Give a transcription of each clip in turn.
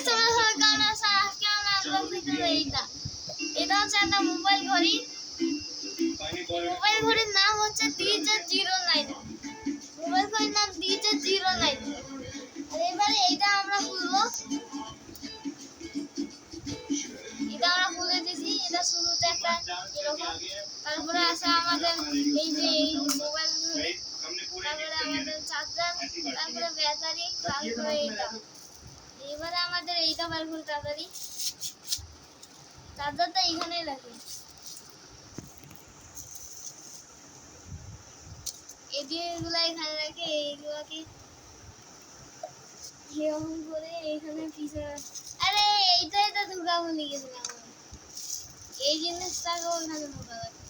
তোমরা সবাই কেমন আছো? আজকে আমরা আনবক্সিং করব এইটা। এটা হচ্ছে একটা মোবাইল ঘড়ি। মোবাইল ঘড়ির নাম হচ্ছে DJ09। মোবাইল ঘড়ির নাম DJ09। আর এবারে এইটা আমরা খুলবো। এটা আমরা খুলে দিয়েছি। এটা শুরুতে একটা এরকম, তারপরে আছে আমাদের এই যে এই মোবাইল ঘড়ি, তারপরে আমাদের চার্জার, তারপরে ব্যাটারি, তারপরে এইটা। এবারে আমাদের এইটা বের করতে তাড়াতাড়ি। চার্জারটা এখানেই রাখি। এগুলো এখানে রাখে, এইগুলোকে এরকম করে এখানে পিছনে। আরে এইটাই তো ঢুকা ভুলে গেছিলাম। এই জিনিসটাকে ওখানে ঢুকা লাগে।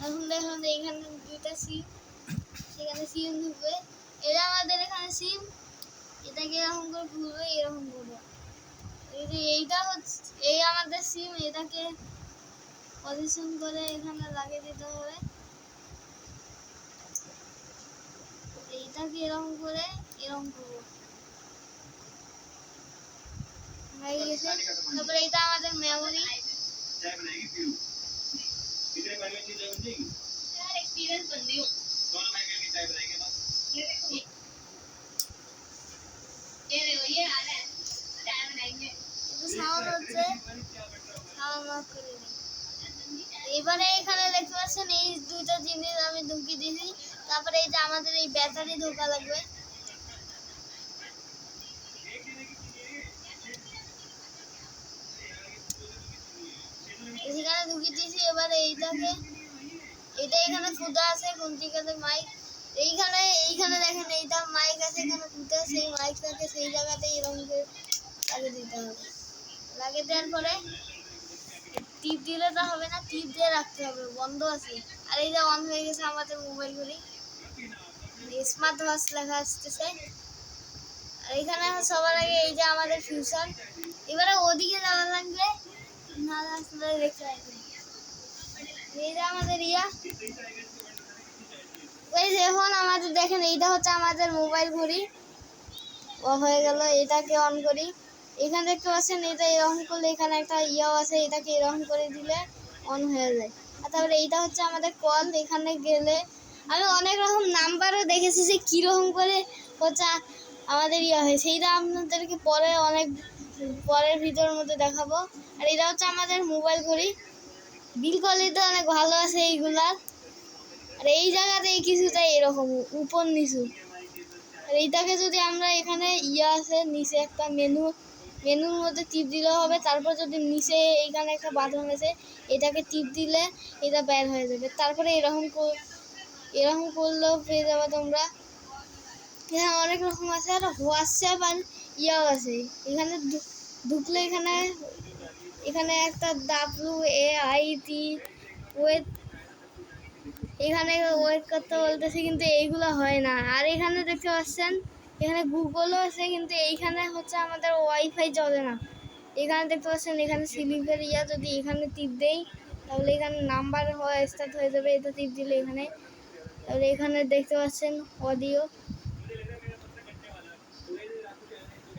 এখন দেখুন এখানে দুইটা সিম, সেখানে সিম ঢুকবে। এটা আমাদের এখানে সিম, এটাকে এরকম করে ঘুরবে, এরকম ঘুরবে। এইটা হচ্ছে এই আমাদের সিম, এটাকে পজিশন করে এখানে লাগিয়ে দিতে হবে। এইটাকে এরকম করে এরকম করবো। হয়ে গেছে। তারপরে এটা আমাদের মেমোরি। সাউন্ড হচ্ছে, সাউন্ড অফ করে দিই। এবারে এখানে দেখতে পাচ্ছেন এই দুইটা জিনিস আমি ঢুকিয়ে দিয়েছি। তারপরে এই যে আমাদের এই ব্যাটারি ঢোকা লাগবে। এখানে ঢুকিয়ে দিয়েছি। এবারে এটা এখানে ফুটা আছে, কোনটিকাতে মাইক। এইখানে দেখেন এইটা মাইক আছে, এখানে ফুটা, সেই মাইকটাকে সেই জায়গাতে এরকম করে লাগিয়ে দিতে হবে। লাগিয়ে দেওয়ার পরে টিপ দিলে তো হবে না, টিপ দিয়ে রাখতে হবে, বন্ধ আছে। আর এই যে অন হয়ে গেছে আমাদের মোবাইল ঘড়ি, স্মার্ট ওয়াচ লেখা আসতেছে। আর এখানে সবার আগে এই যে আমাদের ফিউচার। এবারে ওদিকে যাওয়া লাগবে, না আসলে দেখতে পাচ্ছি এই যে আমাদের ওই যে এখন আমাদের দেখেন এইটা হচ্ছে আমাদের মোবাইল ঘড়ি। ও হয়ে গেল, এটাকে অন করি। এখানে দেখতে পাচ্ছেন এটা এরকম করলে এখানে একটা আছে, এটাকে এরকম করে দিলে অন হয়ে যায়। আর তারপরে এইটা হচ্ছে আমাদের কল। এখানে গেলে আমি অনেক রকম নাম্বারও দেখেছি যে কীরকম করে হচ্ছে আমাদের হয়, সেইটা আপনাদেরকে পরের ভিডিওর মধ্যে দেখাবো। আর এটা হচ্ছে আমাদের মোবাইল ঘড়ি। বিল কোয়ালিটি অনেক ভালো আছে এইগুলার। আর এই জায়গাতে কিছুটা এরকম উপর নিচু। আর এইটাকে যদি আমরা এখানে আছে নিচে একটা মেনুর মধ্যে টিপ দিলে হবে। তারপর যদি নিচে এইখানে একটা বাটন আছে, এটাকে টিপ দিলে এটা বের হয়ে যাবে। তারপরে এরকম করলেও পেয়ে যাবে তোমরা। এখানে অনেক রকম আছে। আর হোয়াটসঅ্যাপ আর আছে। এখানে ঢুকলে এখানে একটা WAIT ওয়েট, এখানে ওয়েট করতে বলতেছে, কিন্তু এইগুলো হয় না। আর এখানে দেখতে পাচ্ছেন এখানে গুগলও আছে, কিন্তু এইখানে হচ্ছে আমাদের ওয়াইফাই চলে না। এখানে দেখতে পাচ্ছেন এখানে স্লিপের যদি এখানে টিপ দেই, তাহলে এখানে নাম্বার স্টার্ট হয়ে যাবে। এটা টিপ দিলে এখানে, তাহলে এখানে দেখতে পাচ্ছেন অডিও।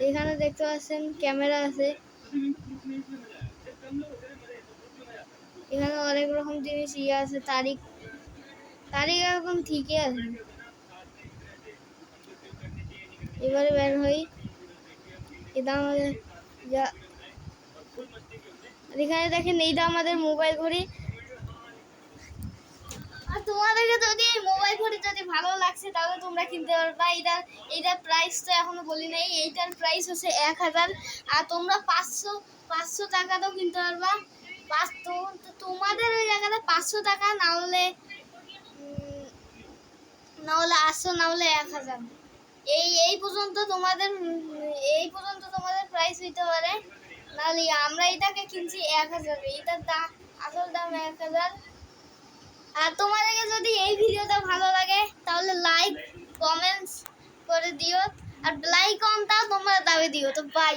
এখানে দেখতে পাচ্ছেন ক্যামেরা আছে। এখানে অনেক রকম জিনিস আছে, তারিখ এখন ঠিকই আছে। এবারে বের হই। এটা আমাদের এখানে দেখেন এইটা আমাদের মোবাইল ঘড়ি। আর তোমাদেরকে যদি এই মোবাইল ঘড়ি যদি ভালো লাগছে তাহলে তোমরা কিনতে পারবা। এইটার প্রাইস তো এখনো বলি নাই। এইটার প্রাইস হচ্ছে 1000। আর তোমরা 500 টাকাতেও কিনতে পারবা। তোমাদের ওই জায়গাতে 500 টাকা, না হলে 800, না হলে 1000। এই পর্যন্ত তোমাদের প্রাইস হইতে পারে। নাহলে আমরা এটাকে কিনছি 1000। এইটার আসল দাম 1000। আর তোমাদেরকে যদি এই ভিডিওটা ভালো লাগে তাহলে লাইক কমেন্টস করে দিও। আর লাইক কমটাও তোমরা দাবি দিও। তো বাই।